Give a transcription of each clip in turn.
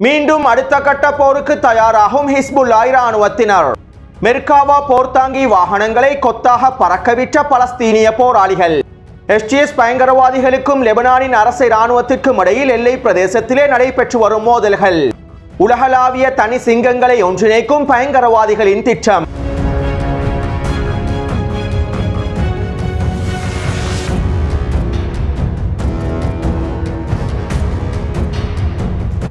மீண்டும் அடுத்த கட்ட போருக்கு தயாராகும் ஹிஸ்புல்லாஹ் இராணுவத்தினர். மெர்காவா போர்த்தாங்கி வாகனங்களை கொத்தாக பறக்கவிட்ட பலஸ்தீனிய போராளிகள். எஸ்டிஎஸ் பயங்கரவாதிகளுக்கும் லெபனானின் அரசு இராணுவத்திற்கும் இடையில் எல்லை பிரதேசத்திலே நடைபெற்று வரும் மோதல்கள். உலகளாவிய தனி சிங்கங்களை ஒன்றிணைக்கும் பயங்கரவாதிகளின் திட்டம்.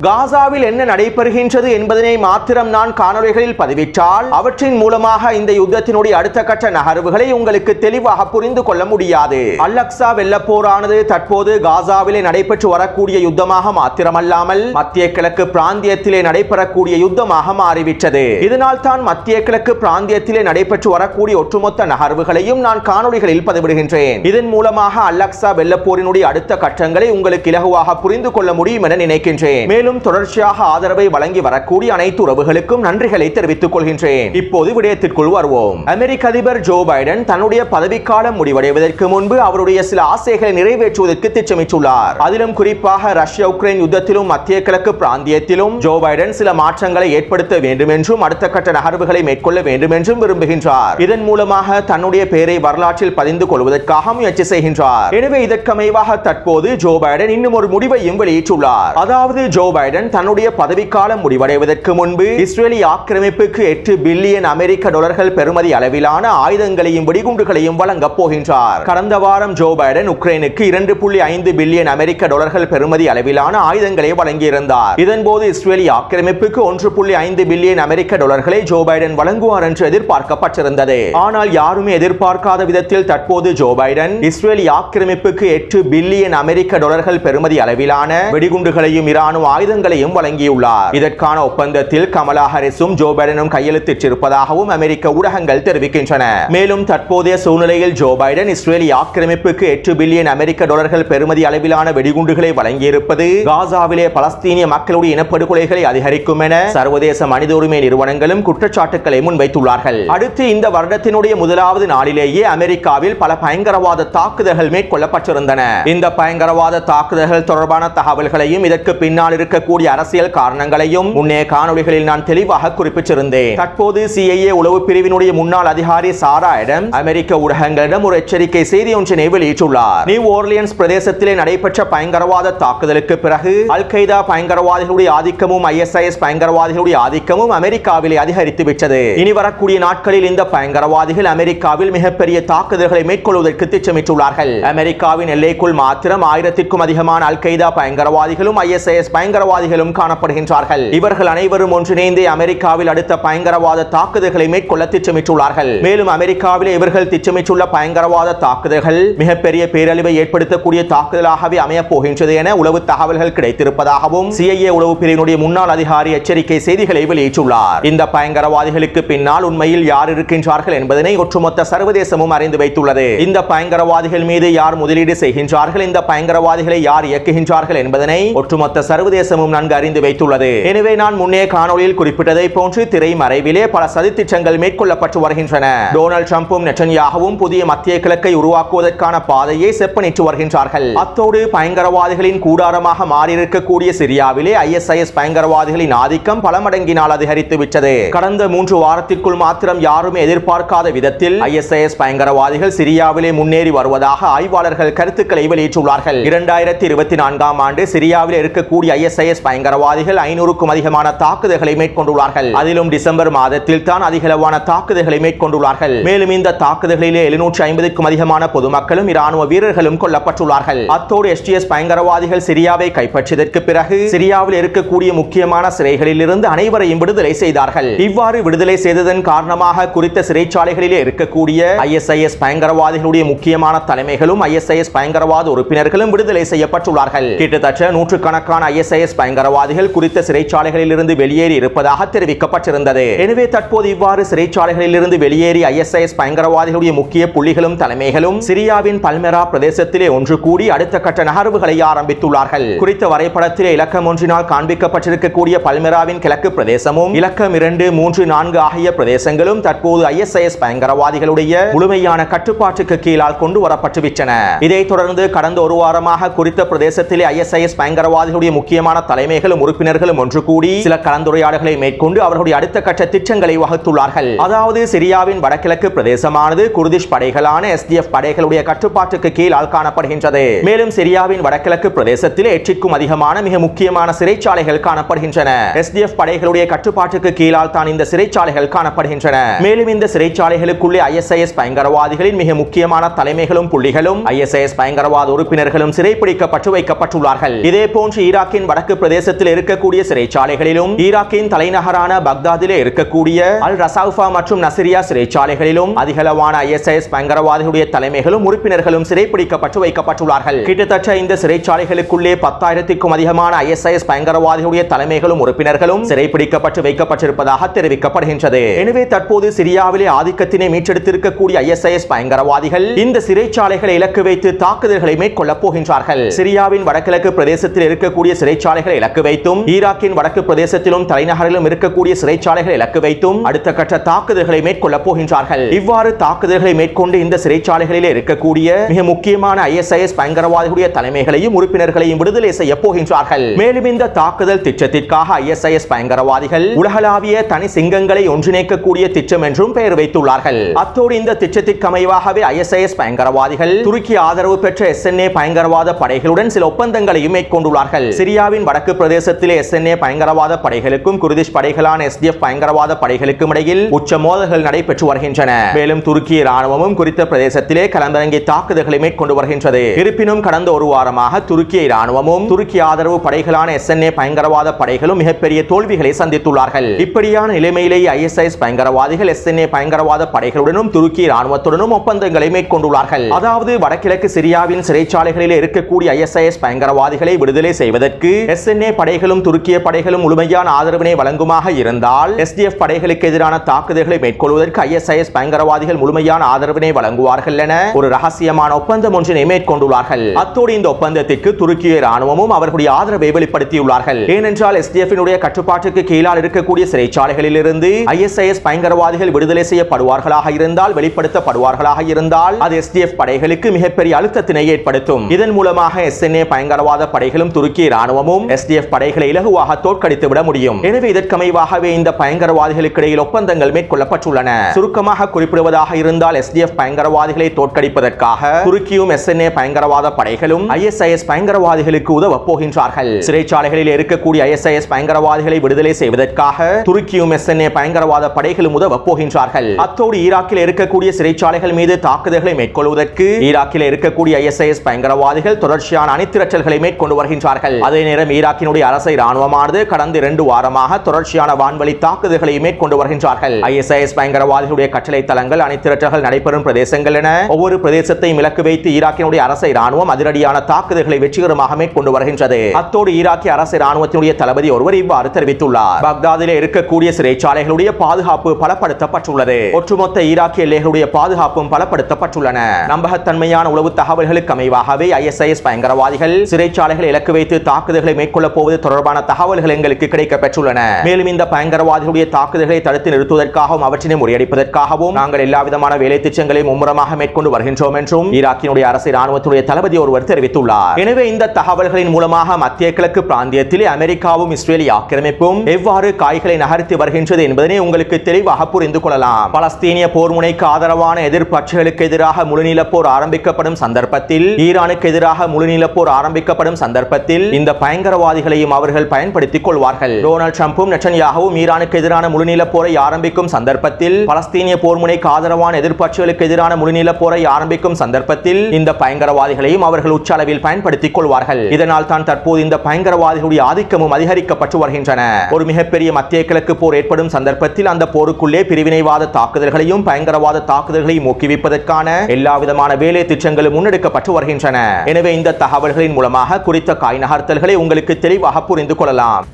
காசாவில் என்ன நடைபெறுகின்றது என்பதனை மாத்திரம் நான் காணொளிகளில் பதிவிட்டால் அவற்றின் மூலமாக இந்த யுத்தத்தினுடைய அடுத்த கட்ட நகர்வுகளை உங்களுக்கு தெளிவாக புரிந்து கொள்ள முடியாது. அல்-அக்ஸா வெள்ளப் போரானது தற்போது காசாவிலே நடைபெற்று வரக்கூடிய யுத்தமாக மாத்திரமல்லாமல் மத்திய கிழக்கு பிராந்தியத்திலே நடைபெறக்கூடிய யுத்தமாக மாறிவிட்டது. இதனால் தான் மத்திய கிழக்கு பிராந்தியத்திலே நடைபெற்று வரக்கூடிய ஒட்டுமொத்த நகர்வுகளையும் நான் காணொளிகளில் பதிவிடுகின்றேன். இதன் மூலமாக அல்-அக்ஸா வெள்ளப் போரினுடைய அடுத்த கட்டங்களை உங்களுக்கு இலகுவாக புரிந்து கொள்ள முடியும் என நினைக்கின்றேன். மேலும் தொடர்ச்சியாக ஆதரவை வழங்கி வரக்கூடிய அனைத்து உறவுகளுக்கும் நன்றிகளை தெரிவித்துக் கொள்கின்றேன். இப்போது விடயத்திற்குள் வருவோம். அமெரிக்க அதிபர் ஜோ பைடன் தன்னுடைய பதவிக்காலம் முடிவடைவதற்கு முன்பு அவருடைய சில ஆசைகளை நிறைவேற்றுவதற்கு திட்டமிட்டுள்ளார். அதிலும் குறிப்பாக ரஷ்யா உக்ரைன் யுத்தத்திலும் மத்திய கிழக்கு பிராந்தியத்திலும் ஜோ பைடன் சில மாற்றங்களை ஏற்படுத்த வேண்டும் என்றும் அடுத்த கட்ட நகர்வுகளை மேற்கொள்ள வேண்டும் என்றும் விரும்புகின்றார். இதன் மூலமாக தன்னுடைய பெயரை வரலாற்றில் பதிந்து கொள்வதற்காக முயற்சி செய்கின்றார். எனவே இதற்கமைவாக தற்போது ஜோ பைடன் இன்னும் ஒரு முடிவையும் வெளியிட்டுள்ளார். அதாவது ஜோ பைடன் தன்னுடைய பதவிக்காலம் முடிவடைவதற்கு முன்பு இஸ்ரேலி ஆக்கிரமிப்புக்கு 8 பில்லியன் அமெரிக்க டாலர்கள் பெறுமதி அளவிலான ஆயுதங்களையும் வெடிகுண்டுகளையும் வழங்கப் போகின்றார். கடந்த வாரம் ஜோ பைடன் உக்ரைனுக்கு 2.5 பில்லியன் அமெரிக்க டாலர்கள் பெறுமதி அளவிலான ஆயுதங்களை வழங்கியிருந்தார். இதன்போது இஸ்ரேலி ஆக்கிரமிப்புக்கு 1.5 பில்லியன் அமெரிக்க டாலர்களை ஜோ பைடன் வழங்குவார் என்று எதிர்பார்க்கப்பட்டிருந்தது. ஆனால் யாருமே எதிர்பார்க்காத விதத்தில் தற்போது ஜோ பைடன் இஸ்ரேலி ஆக்கிரமிப்புக்கு 8 பில்லியன் அமெரிக்க டாலர்கள் பெறுமதி அளவிலான வெடிகுண்டுகளையும் இராணுவ ஆயுதங்களையும் வழங்கியுள்ளார். இதற்கான ஒப்பந்தத்தில் கமலா ஹாரிஸும் ஜோ பைடனும் கையெழுத்திட்டிருப்பதாகவும் அமெரிக்க ஊடகங்கள் தெரிவிக்கின்றன. மேலும் தற்போதைய சூழ்நிலையில் ஜோ பைடன் இஸ்ரேலி ஆக்கிரமிப்புக்கு 8 பில்லியன் அமெரிக்க டாலர்கள் பெறுமதி அளவிலான வெடிகுண்டுகளை வழங்கியிருப்பது காசாவிலே பலஸ்தீனிய மக்களுடைய இனப்படுகொலைகளை அதிகரிக்கும் என சர்வதேச மனித உரிமை நிறுவனங்களும் குற்றச்சாட்டுக்களை முன்வைத்துள்ளார்கள். அடுத்து இந்த வருடத்தினுடைய முதலாவது நாளிலேயே அமெரிக்காவில் பல பயங்கரவாத தாக்குதல்கள் மேற்கொள்ளப்பட்டிருந்தன. இந்த பயங்கரவாத தாக்குதல்கள் தொடர்பான தகவல்களையும் இதற்கு பின்னால் இருக்கக்கூடிய அரசியல் காரணங்களையும் முன்னைய காணொளிகளில் நான் தெளிவாக குறிப்பிட்டிருந்தேன். தற்போது CIA உளவு பிரிவினுடைய முன்னாள் அதிகாரி சாரா ஆடம்ஸ் அமெரிக்க ஊடகங்களிடம் ஒரு எச்சரிக்கை செய்தி ஒன்றினை வெளியிட்டுள்ளார். நியூ ஓர்லியன்ஸ் பிரதேசத்திலே நடைபெற்ற பயங்கரவாத தாக்குதலுக்கு பிறகு அல் கைதா பயங்கரவாதிகளுடைய ஆதிக்கமும் ISIS பயங்கரவாதிகளுடைய ஆதிக்கமும் அமெரிக்காவிலே அதிகரித்து விட்டது. இனி வரக்கூடிய நாட்களில் இந்த பயங்கரவாதிகள் அமெரிக்காவில் மிகப்பெரிய தாக்குதல்களை மேற்கொள்வதற்கு திட்டமிட்டுள்ளார்கள். அமெரிக்காவின் எல்லைக்குள் மாத்திரம் 1000க்கும் அதிகமான அல் கைதா பயங்கரவாதிகளும் ISIS பயங்கரவாதிகளும் காணப்படுகின்றார்கள். இவர்கள் அனைவரும் ஒன்றிணைந்து அமெரிக்காவில் அடுத்த பயங்கரவாத தாக்குதல்களை மேற்கொள்ள திட்டமிட்டுள்ளார்கள். மேலும் அமெரிக்காவில் இவர்கள் திட்டமிட்டுள்ள பயங்கரவாத தாக்குதல்கள் மிகப்பெரிய பேரழிவை ஏற்படுத்தக்கூடிய தாக்குதலாகவே அமையப் போகின்றது என உளவு தகவல்கள் கிடைத்திருப்பதாகவும் CIA உளவு பிரிவினுடைய முன்னாள் அதிகாரி எச்சரிக்கை செய்திகளை வெளியிட்டுள்ளார். இந்த பயங்கரவாதிகளுக்கு பின்னால் உண்மையில் யார் இருக்கின்றார்கள் என்பதனை ஒட்டுமொத்த சர்வதேசமும் அறிந்து வைத்துள்ளது. இந்த பயங்கரவாதிகள் மீது யார் முதலீடு செய்கின்றார்கள், இந்த பயங்கரவாதிகளை யார் இயக்குகின்றார்கள் என்பதனை ஒட்டுமொத்த சர்வதேசமும் நன்கு அறிந்து வைத்துள்ளது. எனவே நான் முன்னே காணொளியில் குறிப்பிட்டதை போன்று திரைமறைவிலே பல சதித்திட்டங்கள் மேற்கொள்ளப்பட்டு வருகின்றன. டொனால்ட் ட்ரம்பும் நெட்டன்யாகுவும் புதிய மத்திய கிழக்கை உருவாக்குவதற்கான பாதையை செப்பனிட்டு வருகின்றார்கள். அத்தோடு பயங்கரவாதிகளின் கூடாரமாக மாறியிருக்கக்கூடிய சிரியாவிலே ISIS பயங்கரவாதிகளின் ஆதிக்கம் பல மடங்கினால் அதிகரித்து விட்டது. கடந்த 3 வாரத்திற்குள் மாத்திரம் யாருமே எதிர்பார்க்காத விதத்தில் ISIS பயங்கரவாதிகள் சிரியாவிலே முன்னேறி வருவதாக ஆய்வாளர்கள் கருத்துக்களை வெளியிட்டுள்ளார்கள். 2024ஆம் ஆண்டு சிரியாவில் இருக்கக்கூடிய ISIS பயங்கரவாதிகள் 500க்கும் அதிகமான தாக்குதல்களை மேற்கொண்டுள்ளார்கள். அதிலும் டிசம்பர் மாதத்தில் தான் அதிகளவான தாக்குதல்களை மேற்கொண்டுள்ளார்கள். மேலும் இந்த தாக்குதல்களிலே 750க்கும் அதிகமான பொதுமக்களும் இராணுவ வீரர்களும் கொல்லப்பட்டுள்ளார்கள். அத்தோடு STS பயங்கரவாதிகள் சிரியாவை கைப்பற்றியதற்கு பிறகு சிரியாவில் இருக்கக்கூடிய முக்கியமான சிறைகளில் இருந்து அனைவரையும் விடுதலை செய்தார்கள். இவ்வாறு விடுதலை செய்ததன் காரணமாக குறித்த சிறைச்சாலைகளிலே இருக்கக்கூடிய ISIS பயங்கரவாதிகளுடைய முக்கியமான தலைமைகளும் ISIS பயங்கரவாத உறுப்பினர்களும் விடுதலை செய்யப்பட்டுள்ளார்கள். கிட்டத்தட்ட நூற்றுக்கணக்கான ISIS பயங்கரவாதிகள் குறித்த சிறைச்சாலைகளில் இருந்து வெளியேறி இருப்பதாக தெரிவிக்கப்பட்டிருந்தது. எனவே தற்போது இவ்வாறு சிறைச்சாலைகளில் இருந்து வெளியேறி ISIS பயங்கரவாதிகளுடைய முக்கிய புள்ளிகளும் தலைமைகளும் சிரியாவின் பல்மெரா பிரதேசத்திலே ஒன்று கூடி அடுத்த கட்ட நகர்வுகளை ஆரம்பித்துள்ளார்கள். குறித்த வரைபடத்திலே இலக்கம் ஒன்றினால் காண்பிக்கப்பட்டிருக்கக்கூடிய பல்மெராவின் கிழக்கு பிரதேசமும் இலக்கம் 2, 3, 4 ஆகிய பிரதேசங்களும் தற்போது ISIS பயங்கரவாதிகளுடைய முழுமையான கட்டுப்பாட்டுக்கு கீழால் கொண்டு வரப்பட்டுவிட்டன. இதைத் தொடர்ந்து கடந்த ஒரு வாரமாக குறித்த பிரதேசத்திலே ISIS பயங்கரவாதிகளுடைய முக்கியமான தலைமைகளும் உறுப்பினர்களும் ஒன்று கூடி சில கலந்துரையாடல்களை மேற்கொண்டு அவர்களுடைய அடுத்த கட்ட திட்டங்களை வகுத்துள்ளார்கள். அதாவது சிரியாவின் வடகிழக்கு பிரதேசமானது குர்திஷ் படைகளான SDF படைகளுடைய கட்டுப்பாட்டுக்கு கீழால் காணப்படுகின்றது. மேலும் சிரியாவின் வடகிழக்கு பிரதேசத்தில் 8க்கும் அதிகமான மிக முக்கியமான சிறைச்சாலைகள் காணப்படுகின்றன. SDF படைகளுடைய கட்டுப்பாட்டுக்கு கீழால் தான் இந்த சிறைச்சாலைகள் காணப்படுகின்றன. மேலும் இந்த சிறைச்சாலைகளுக்குள்ளே ISIS பயங்கரவாதிகளின் மிக முக்கியமான தலைமைகளும் புள்ளிகளும் ISIS பயங்கரவாத உறுப்பினர்களும் சிறைப்பிடிக்கப்பட்டு வைக்கப்பட்டுள்ளார்கள். இதே போன்று ஈராக்கின் வடக்கு பிரதேசத்தில் இருக்கக்கூடிய சிறைச்சாலைகளிலும் ஈராக்கின் தலைநகரான பக்தாதிலே இருக்கக்கூடிய அல் ரசாஃபா மற்றும் நசிரியா சிறைச்சாலைகளிலும் அதிகளவான ISIS பயங்கரவாதிகளுடைய தலைமைகளும் உறுப்பினர்களும் சிறைப்பிடிக்கப்பட்டு வைக்கப்பட்டுள்ளார்கள். கிட்டத்தட்ட இந்த சிறைச்சாலைகளுக்குள்ளே 10,000க்கும் அதிகமான ISIS பயங்கரவாதிகளுடைய தலைமைகளும் உறுப்பினர்களும் சிறைப்பிடிக்கப்பட்டு வைக்கப்பட்டிருப்பதாக தெரிவிக்கப்படுகின்றது. எனவே தற்போது சிரியாவிலே ஆதிக்கத்தினை மீட்டெடுத்திருக்கக்கூடிய ISIS பயங்கரவாதிகள் இந்த சிறைச்சாலைகளை இலக்கு வைத்து தாக்குதல்களை மேற்கொள்ளப் போகின்றார்கள். சிரியாவின் வடகிழக்கு பிரதேசத்தில் இருக்கக்கூடிய சிறைச்சாலைகளை இலக்கு வைத்தும் ஈராக்கின் வடக்கு பிரதேசத்திலும் தலைநகரிலும் இருக்கக்கூடிய சிறைச்சாலைகளை இலக்கு வைத்தும் அடுத்த கட்ட தாக்குதல்களை மேற்கொள்ளப் போகின்றார்கள். இவ்வாறு தாக்குதல்களை மேற்கொண்டு இந்த சிறைச்சாலைகளிலே இருக்கக்கூடிய மிக முக்கியமான ISIS பயங்கரவாதிகளுடைய தலைமைகளையும் உறுப்பினர்களையும் விடுதலை செய்ய போகின்றார்கள். மேலும் இந்த தாக்குதல் திட்டத்திற்காக ISIS பயங்கரவாதிகள் உலகளாவிய தனி சிங்கங்களை ஒன்றிணைக்கக்கூடிய திட்டம் என்றும் பெயர் வைத்துள்ளார்கள். அத்தோடு இந்த திட்டத்திற்கு அமைவாகவே ISIS பயங்கரவாதிகள் துருக்கி ஆதரவு பெற்ற SNA பயங்கரவாத படைகளுடன் சில ஒப்பந்தங்களையும் மேற்கொண்டுள்ளார்கள். சிரியாவின் வடக்கு பிரதேசத்திலே SNA பயங்கரவாத படைகளுக்கும் குர்திஷ் படைகளான SDF பயங்கரவாத படைகளுக்கும் இடையில் உச்ச மோதல்கள் நடைபெற்று வருகின்றன. மேலும் துருக்கிய ராணுவமும் குறித்த பிரதேசத்திலே களமிறங்கி தாக்குதல்களை மேற்கொண்டு வருகின்றது. இருப்பினும் கடந்த ஒரு வாரமாக துருக்கிய ராணுவமும் துருக்கி ஆதரவு படைகளான SNA பயங்கரவாத படைகளும் மிகப்பெரிய தோல்விகளை சந்தித்துள்ளார்கள். இப்படியான நிலைமையிலேயே ISIS பயங்கரவாதிகள் SNA பயங்கரவாத படைகளுடனும் துருக்கி ராணுவத்துடனும் ஒப்பந்தங்களை மேற்கொண்டுள்ளார்கள். அதாவது வடகிழக்கு சிரியாவின் சிறைச்சாலைகளில் இருக்கக்கூடிய ISIS பயங்கரவாதிகளை விடுதலை செய்வதற்கு SNA படைகளும் துருக்கிய படைகளும் முழுமையான ஆதரவினை வழங்குமாக இருந்தால் SDF படைகளுக்கு எதிரான தாக்குதல்களை மேற்கொள்வதற்கு ISIS பயங்கரவாதிகள் முழுமையான ஆதரவினை வழங்குவார்கள் என ஒரு ரகசியமான ஒப்பந்தம் ஒன்றினை மேற்கொண்டுள்ளார்கள். அத்தோடு இந்த ஒப்பந்தத்திற்கு துருக்கிய ராணுவமும் அவர்களுடைய ஆதரவை வெளிப்படுத்தியுள்ளார்கள். ஏனென்றால் SDF-இனுடைய கட்டுப்பாட்டுக்கு கீழால் இருக்கக்கூடிய சிறைச்சாலைகளில் இருந்து ISIS பயங்கரவாதிகள் விடுதலை செய்யப்படுவார்களாக இருந்தால் வெளிப்படுத்தப்படுவார்களாக இருந்தால் அது SDF படைகளுக்கு மிகப்பெரிய அழுத்தத்தினை ஏற்படுத்தும். இதன் மூலமாக SNA பயங்கரவாத படைகளும் துருக்கிய ராணுவமும் SDF படைகளை இலகுவாக தோற்கடித்து விட முடியும். எனவே இதற்கமைவாகவே இந்த பயங்கரவாதிகளுக்கு இடையில் ஒப்பந்தங்கள் மேற்கொள்ளப்பட்டுள்ளன. சுருக்கமாக குறிப்பிடுவதாக இருந்தால் SDF பயங்கரவாதிகளை தோற்கடிப்பதற்காக துருக்கியும் SNA பயங்கரவாத படைகளும் ISIS பயங்கரவாதிகளுக்கு உதவ போகின்றார்கள். சிறைச்சாலைகளில் இருக்கக்கூடிய ISIS பயங்கரவாதிகளை விடுதலை செய்வதற்காக துருக்கியும் SNA பயங்கரவாத படைகளும் உதவ போகின்றார்கள். அத்தோடு ஈராக்கில் இருக்கக்கூடிய சிறைச்சாலைகள் மீது தாக்குதல்களை மேற்கொள்வதற்கு ஈராக்கில் இருக்கக்கூடிய ISIS பயங்கரவாதிகள் தொடர்ச்சியான அணிதிரட்டல்களை மேற்கொண்டு வருகின்றார்கள். அதே நேரம் ஈராக்கினுடைய அரசை ராணுவமானது கடந்த 2 வாரமாக தொடர்ச்சியான வான்வழி தாக்குதல்களை மேற்கொண்டு வருகின்றார்கள். ISIS பயங்கரவாதிகளுடைய கட்டளை தளங்கள் அணிதிரட்டல்கள் நடைபெறும் பிரதேசங்கள் என ஒவ்வொரு பிரதேசத்தையும் இலக்கு வைத்து ஈராக்கினுடைய அரசை ராணுவம் அதிரடியான தாக்குதல்களை வெற்றிகரமாக மேற்கொண்டு வருகின்றது. அத்தோடு ஈராக்கிய அரசு ராணுவத்தினுடைய தளபதி ஒருவர் இவ்வாறு தெரிவித்துள்ளார். பக்தாதிலே இருக்கக்கூடிய சிறைச்சாலைகளுடைய பாதுகாப்பு பலப்படுத்தப்பட்டுள்ளது. ஒட்டுமொத்த ஈராக்கிய எல்லைகளுடைய பாதுகாப்பும் பலப்படுத்தப்பட்டுள்ளன. நம்பகத்தன்மையான உளவு தகவல்களுக்கு அமைவாகவே ISIS பயங்கரவாதிகள் சிறைச்சாலைகளை இலக்கு வைத்து தாக்குதல்களை மேற்கொள்ளப் போவது தொடர்பான தகவல்கள் எங்களுக்கு கிடைக்கப்பெற்றுள்ளன. மேலும் இந்த பயங்கரவாதிகளுடைய தாக்குதல்களை தடுத்து நிறுத்துவதற்காகவும் அவற்றினை முறியடிப்பதற்காகவும் நாங்கள் எல்லா விதமான வேலை திட்டங்களையும் மும்முரமாக மேற்கொண்டு வருகின்றோம் என்றும் ஈராக்கினுடைய அரசு ராணுவத்துடைய தளபதி ஒருவர் தெரிவித்துள்ளார். எனவே இந்த தகவல்களின் மூலமாக மத்திய கிழக்கு பிராந்தியத்திலே அமெரிக்காவும் இஸ்ரேலிய ஆக்கிரமிப்பும் எவ்வாறு காய்களை நகர்த்தி வருகின்றது என்பதனை உங்களுக்கு தெளிவாக புரிந்து கொள்ளலாம். பலஸ்தீனிய போர் முனைக்கு ஆதரவான எதிர்ப்பட்சிகளுக்கு எதிராக முழுநீள போர் ஆரம்பிக்கப்படும் சந்தர்ப்பத்தில் ஈரானுக்கு எதிராக முழுநீள போர் ஆரம்பிக்கப்படும் சந்தர்ப்பத்தில் இந்த பயங்கரவாதிகளையும் அவர்கள் பயன்படுத்திக் கொள்வார்கள். டொனால்ட் ட்ரம்பும் நெட்டன்யாகுவும் ஈரானுக்கு எதிரான முழுநீள போரை ஆரம்பிக்கும் சந்தர்ப்பத்தில் பலஸ்தீனிய போர் முனைக்கு ஆதரவான எதிர்ப்பட்சிகளுக்கு எதிரான முழுநீள போரை ஆரம்பிக்கும் சந்தர்ப்பத்தில் இந்த பயங்கரவாதிகளையும் அவர்கள் உச்சளவில் பயன்படுத்திக் கொள்வார்கள். இதனால் தான் தற்போது இந்த பயங்கரவாதிகளுடைய ஆதிக்கமும் அதிகரிக்கப்பட்டு வருகின்றன. ஒரு மிகப்பெரிய மத்திய கிழக்கு போர் ஏற்படும் சந்தர்ப்பத்தில் அந்த போருக்குள்ளே பிரிவினைவாத தாக்குதல்களையும் பயங்கரவாத தாக்குதல்களையும் ஊக்குவிப்பதற்கான எல்லா விதமான வேலை திட்டங்களும் முன்னெடுக்கப்பட்டு வருகின்றன. எனவே இந்த தகவல்களின் மூலமாக குறித்த காய் நகர்த்தல்களை உங்களுக்கு தெளிவாக புரிந்து கொள்ளலாம்.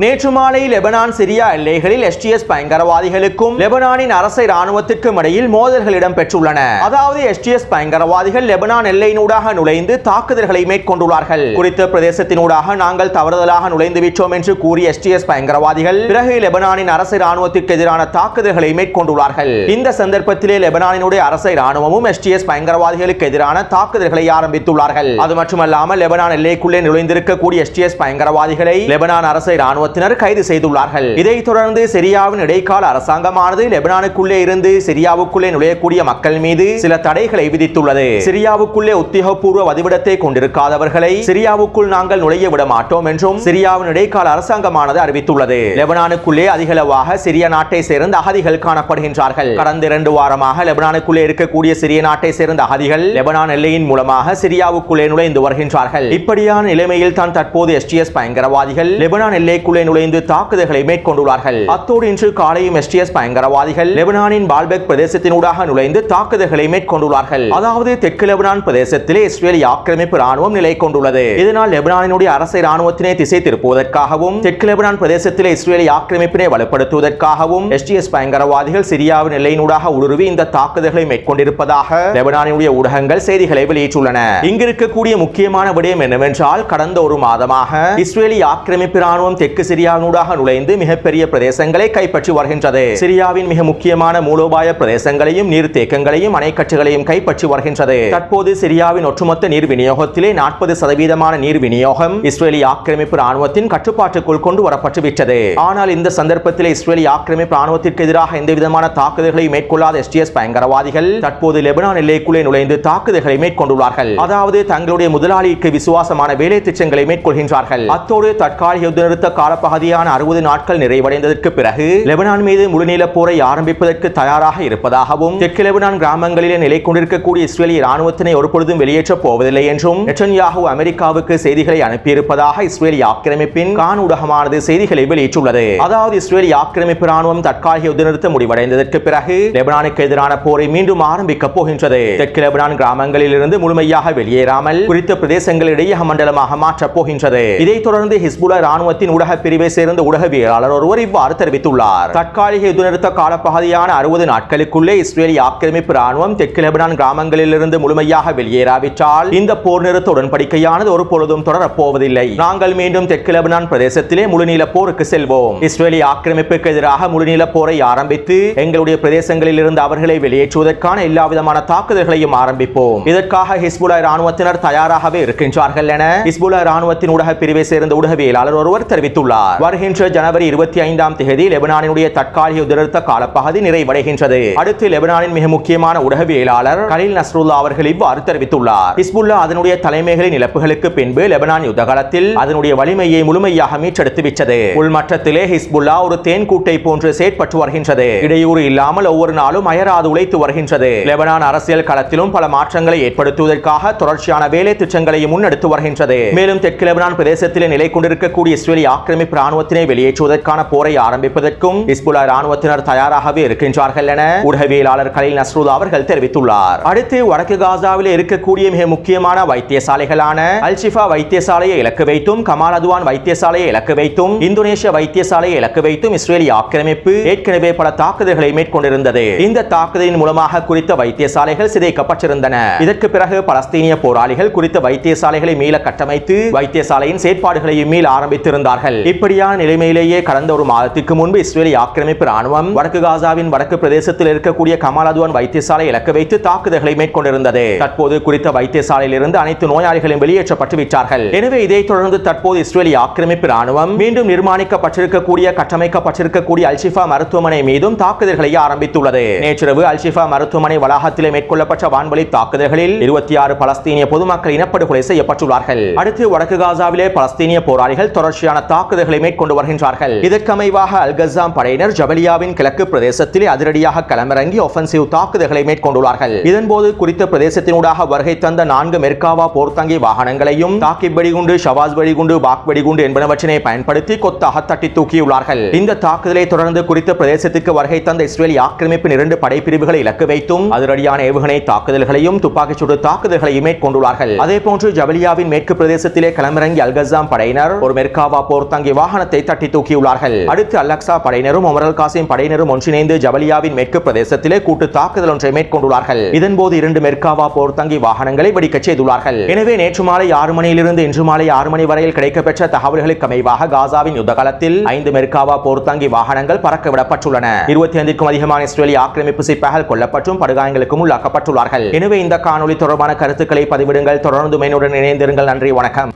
நேற்று மாலை லெபனான் சிரியா எல்லைகளில் எஸ்டிஎஸ் பயங்கரவாதிகளுக்கும் லெபனானின் அரச இராணுவத்திற்கும் இடையில் மோதல்கள் இடம்பெற்றுள்ளன. அதாவது எஸ்டிஎஸ் பயங்கரவாதிகள் லெபனான் எல்லையினூடாக நுழைந்து தாக்குதல்களை மேற்கொண்டுள்ளார்கள். குறித்த பிரதேசத்தினூடாக நாங்கள் தவறுதலாக நுழைந்து விட்டோம் என்று கூறிய எஸ்டிஎஸ் பயங்கரவாதிகள் பிறகு லெபனானின் அரச இராணுவத்திற்கு எதிரான தாக்குதல்களை மேற்கொண்டுள்ளார்கள். இந்த சந்தர்ப்பத்திலே லெபனானினுடைய அரச இராணுவமும் எஸ்டிஎஸ் பயங்கரவாதிகளுக்கு எதிரான தாக்குதல்களை ஆரம்பித்துள்ளார்கள். அது மட்டுமல்லாமல் லெபனான் எல்லைக்குள்ளே நுழைந்திருக்கக்கூடிய எஸ்டிஎஸ் பயங்கரவாதிகளை லெபனான் அரச இராணுவத்தினர் கைது செய்துள்ளார்கள். இதைத் தொடர்ந்து சிரியாவின் இடைக்கால அரசாங்கமானது லெபனானுக்குள்ளே இருந்து சிரியாவுக்குள்ளே நுழையக்கூடிய மக்கள் மீது சில தடைகளை விதித்துள்ளது. சிரியாவுக்குள்ளே உத்தியோகபூர்வ வதிவிடத்தை கொண்டிருக்காதவர்களை சிரியாவுக்குள் நாங்கள் நுழைய விட மாட்டோம் என்றும் சிரியாவின் இடைக்கால அரசாங்கமானது அறிவித்துள்ளது. லெபனானுக்குள்ளே அதிகளவாக சிரிய நாட்டை சேர்ந்த அகதிகள் காணப்படுகின்றார்கள். கடந்த 2 வாரமாக லெபனானுக்குள்ளே இருக்கக்கூடிய சிரிய நாட்டை சேர்ந்த அகதிகள் லெபனான் எல்லையின் மூலமாக சிரியாவுக்குள்ளே நுழைந்து வருகின்றார்கள். இப்படியான நிலைமையில் தான் தற்போது எஸ்டிஎஸ் பயங்கரவாதிகள் லெபனான் எல்லைக்குள்ளே நுழைந்து தாக்குதல்களை மேற்கொண்டுள்ளார்கள். அத்தோடு இன்று காலையும் எஸ்டிஎஸ் பயங்கரவாதிகள் லெபனானின் பால்பெக் பிரதேசத்தினூடாக நுழைந்து தாக்குதல்களை மேற்கொண்டுள்ளார்கள். அதாவது தெற்கு லெபனான் பிரதேசத்திலே இஸ்ரேலிய ஆக்கிரமிப்பு ராணுவம் நிலை கொண்டுள்ளது. இதனால் லெபனானினுடைய அரச இராணுவத்தினை திசை திருப்புவதற்காகவும் தெற்கு லெபனான் பிரதேசத்திலே இஸ்ரேலிய ஆக்கிரமிப்பினை வலுப்படுத்துவதற்காகவும் எஸ்டிஎஸ் பயங்கரவாதிகள் சிரியாவின் எல்லையினூடாக ஊடுருவி இந்த தாக்குதல்களை மேற்கொண்டிருப்பதாக லெபனானினுடைய ஊடகங்கள் செய்திகளை வெளியிட்டுள்ளன. இங்கு இருக்கக்கூடிய முக்கியமான விடயம் என்னவென்றால் கடந்த 1 மாதமாக இஸ்ரேலிய ஆக்கிரமிப்பு ராணுவம் தெற்கு சிரியாவினூடாக நுழைந்து மிகப்பெரிய பிரதேசங்களை கைப்பற்றி வருகின்றது. சிரியாவின் மிக முக்கியமான மூலோபாய பிரதேசங்களையும் நீர்த்தேக்கங்களையும் அணைக்கட்டுகளையும் கைப்பற்றி வருகின்றது. தற்போது சிரியாவின் ஒட்டுமொத்த நீர் விநியோகத்திலே 40% நீர் விநியோகம் இஸ்ரேலிய ஆக்கிரமிப்பு ராணுவத்தின் கட்டுப்பாட்டுக்குள் கொண்டு வரப்பட்டு விட்டது. ஆனால் இந்த சந்தர்ப்பத்தில் இஸ்ரேலிய ஆக்கிரமிப்பு ராணுவத்திற்கு எதிராக எந்த விதமான தாக்குதல்களை மேற்கொள்ளாத எஸ்டிஎஸ் பயங்கரவாதிகள் தற்போது லெபனான் எல்லைக்குள்ளே நுழைந்து தாக்குதல்களை மேற்கொண்டுள்ளார்கள். அதாவது தங்களுடைய முதலாளிக்கு விசுவாசமான வேலை திட்டங்களை மேற்கொள்கின்றார்கள். அத்தோடு தற்காலிக யுத்த நிறுத்த காலப்பகுதியான 60 நாட்கள் நிறைவடைந்ததற்கு பிறகு லெபனான் மீது முழுநீள போரை ஆரம்பிப்பதற்கு தயாராக இருப்பதாகவும் தெற்கு லெபனான் கிராமங்களிலே நிலை கொண்டிருக்கக்கூடிய இஸ்ரேலிய ராணுவத்தினை ஒருபொழுதும் வெளியேற்றப் போவதில்லை என்றும் நெட்டன்யாஹூ அமெரிக்காவுக்கு செய்திகளை அனுப்பியிருப்பதாக இஸ்ரேலிய ஆக்கிரமிப்பின் கான் ஊடகமானது செய்திகளை வெளியிட்டுள்ளது. அதாவது இஸ்ரேலிய ஆக்கிரமிப்பு ராணுவம் தற்காலிக யுத்த நிறுத்த முடிவடைந்ததற்கு பிறகு லெபனானுக்கு எதிரான போரை மீண்டும் ஆரம்பிக்கப் போகின்றது. தெற்கு லெபனான் கிராமங்களில் இருந்து முழுமையாக வெளியேறாமல் குறித்த பிரதேசங்களிடையே மண்டலமாக மாற்றப் போகின்றது. இதைத் தொடர்ந்து ஹிஸ்புல்லா ராணுவத்தின் ஊடக பிரிவை சேர்ந்த ஊடகவியலாளர் ஒருவர் இவ்வாறு தெரிவித்துள்ளார். தற்காலிக யுத்த நிறுத்த காலப்பகுதியான 60 நாட்களுக்குள்ளே இஸ்ரேலிய ஆக்கிரமிப்பு ராணுவம் தெற்கு லெபனான் கிராமங்களில் இருந்து முழுமையாக வெளியேறாவிட்டால் இந்த போர் நிறுத்த உடன்படிக்கையானது ஒரு பொழுதும் தொடரப் போவதில்லை. நாங்கள் மீண்டும் தெற்கு லெபனான் பிரதேசத்திலே முழுநீள போருக்கு செல்வோம். இஸ்ரேலிய ஆக்கிரமிப்புக்கு எதிராக முழுநீள போரை ஆரம்பித்து எங்களுடைய பிரதேசங்களில் இருந்து அவர்களை வெளியேற்றுவதற்கான எல்லா விதமான தாக்குதல்களையும் ஆரம்பிப்போம். இதற்காக ஹிஸ்புல்லா ராணுவத்தினர் தயாராகவே இருக்கின்றார்கள் என ஹிஸ்புல்லா ராணுவத்தின் ஊடக பிரிவை சேர்ந்த ஊடகவியலாளர் ஒருவர் தெரிவித்துள்ளார். வருகின்ற ஜனவரி 25ஆம் தேதி லெபனானினுடைய தற்காலிக யுத்த நிறுத்த காலப்பகுதி நிறைவடைகின்றது. அடுத்து லெபனானின் மிக முக்கியமான ஊடகவியலாளர் கலீல் நஸ்ருல்லா அவர்கள் இவ்வாறு தெரிவித்துள்ளார். ஹிஸ்புல்லா அதனுடைய தலைமைகளின் இழப்புகளுக்கு பின்பு லெபனான் யுத்த காலத்தில் அதனுடைய வலிமையை முழுமையாக மீட்டெடுத்து விட்டது. உள்மட்டத்திலே ஹிஸ்புல்லா ஒரு தேன் கூட்டை போன்று செயற்பட்டு வருகின்றது. இடையூறு இல்லாமல் ஒவ்வொரு நாளும் அயராது உழைத்து வருகின்றது. லெபனான் அரசியல் களத்திலும் பல மாற்றங்களை ஏற்படுத்துவதற்காக தொடர்ச்சியான வேலை திட்டங்களை முன்னெடுத்து வருகின்றது. மேலும் தெற்கு லெபனான் பிரதேசத்திலே நிலை கொண்டிருக்கக்கூடிய இஸ்ரேலிய ஆக்கிரமிப்பு ராணுவத்தினை வெளியேற்றுவதற்கான போரை ஆரம்பிப்பதற்கும் ஹிஸ்புல்லா ராணுவத்தினர் தயாராகவே இருக்கின்றார்கள் என ஊடகவியலாளர் கலீல் நஸ்ருல்லா அவர்கள் தெரிவித்துள்ளார். அடுத்து வடக்கு காசாவில் இருக்கக்கூடிய மிக முக்கியமான வைத்தியசாலைகளான அல்-ஷிஃபா வைத்தியசாலையை இலக்கு வைத்தும் கமால் அத்வான் வைத்தியசாலையை இலக்கு வைத்தும் இந்தோனேஷிய வைத்தியசாலையை இலக்கு வைத்தும் இஸ்ரேலிய ஆக்கிரமிப்பு ஏற்கனவே பல தாக்குதல்களை மேற்கொண்டிருந்தது. இந்த தாக்குதலின் மூலமாக குறித்த வைத்தியசாலைகள் சிதைக்கப்பட்டிருந்தன. இதற்கு பிறகு பலஸ்தீனிய போராளிகள் குறித்த வைத்தியசாலைகளை மீள கட்டமைத்து வைத்தியசாலையின் செயற்பாடுகளையும் மீள ஆரம்பித்திருந்தார்கள். இப்படியான நிலைமையிலேயே கடந்த 1 மாதத்திற்கு முன்பு இஸ்ரேலிய ஆக்கிரமிப்பு ராணுவம் வடக்கு காசாவின் வடக்கு பிரதேசத்தில் இருக்கக்கூடிய கமால் அத்வான் வைத்தியசாலை இலக்கு வைத்து தாக்குதல்களை மேற்கொண்டிருந்தது. தற்போது குறித்த வைத்தியசாலையில் இருந்து அனைத்து நோயாளிகளும் வெளியேற்றப்பட்டு விட்டார்கள். எனவே இதைத் தொடர்ந்து தற்போது இஸ்ரேலிய ஆக்கிரமிப்பு ராணுவம் மீண்டும் நிர்மாணிக்கப்பட்டிருக்கக்கூடிய கட்டமைக்கப்பட்டிருக்கக்கூடிய அல்-ஷிஃபா மருத்துவமனை மீதும் தாக்குதல்களை ஆரம்பித்துள்ளது. நேற்றிரவு அல்-ஷிஃபா மருத்துவமனை வளாகத்திலே மேற்கொள்ளப்பட்ட வான்வழி தாக்குதல்களில் 26 பலஸ்தீனிய பொதுமக்கள் இனப்படுகொலை செய்யப்பட்டுள்ளார்கள். அடுத்து வடக்கு காசாவிலே பலஸ்தீனிய போராளிகள் தொடர்ச்சியான தாக்குதல்களை மேற்கொண்டு வருகின்றார்கள். இதற்கமைவாக அல்-கஸாம் படையினர் ஜபலியாவின் கிழக்கு பிரதேசத்திலே அதிரடியாக களமிறங்கி ஒஃபென்சிவ் தாக்குதல்களை மேற்கொண்டுள்ளார்கள். இதன்போது குறித்த பிரதேசத்தினூடாக வருகை தந்த 4 மெர்காவா போர்த்தங்கி வாகனங்களையும் தாக்கிப் வெடிகுண்டு, ஷவாஸ் வெடிகுண்டு, பாக் வெடிகுண்டு என்பனவற்றினை பயன்படுத்தி கொத்தாக தட்டி தூக்கியுள்ளார்கள். இந்த தாக்குதலை தொடர்ந்து குறித்த பிரதேசத்திற்கு வருகை தந்த இஸ்ரேலிய ஆக்கிரமிப்பின் 2 படைப்பிரிவுகளை இலக்கு வைத்தும் அதிரடியான ஏவுகணை தாக்குதல்களையும் துப்பாக்கிச் சூடு தாக்குதல்களையும் மேற்கொண்டுள்ளார்கள். அதேபோன்று ஜபலியாவின் மேற்கு பிரதேசத்திலே களமிறங்கி அல்-கஸாம் படையினர் ஒரு மெர்காவா போர்த்தங்கி போர்த்தாங்கி வாகனத்தை தட்டி தூக்கியுள்ளார்கள். அடுத்து அல்-அக்ஸா படையினரும் உமர் அல்-காசிம் படையினரும் ஒன்றிணைந்து ஜபலியாவின் மேற்கு பிரதேசத்திலே கூட்டு தாக்குதல் ஒன்றை மேற்கொண்டுள்ளார்கள். இதன்போது 2 மெர்காவா போர்த்தாங்கி வாகனங்களை வெடிக்கச் செய்துள்ளார்கள். எனவே நேற்று மாலை 6 மணியிலிருந்து இன்று மாலை 6 மணி வரையில் கிடைக்கப்பெற்ற தகவல்களுக்கு அமைவாக காசாவின் யுத்த காலத்தில் 5 மெர்காவா போர்த்தாங்கி வாகனங்கள் பறக்கவிடப்பட்டுள்ளன. 25க்கும் அதிகமான இஸ்ரேலிய ஆக்கிரமிப்பு சிப்பாய்கள் கொல்லப்பட்டும் படுகாயங்களுக்கும் உள்ளாக்கப்பட்டுள்ளார்கள். எனவே இந்த காணொலி தொடர்பான கருத்துக்களை பதிவிடுங்கள். தொடர்ந்து மெயினுடன் இணைந்திருங்கள். நன்றி, வணக்கம்.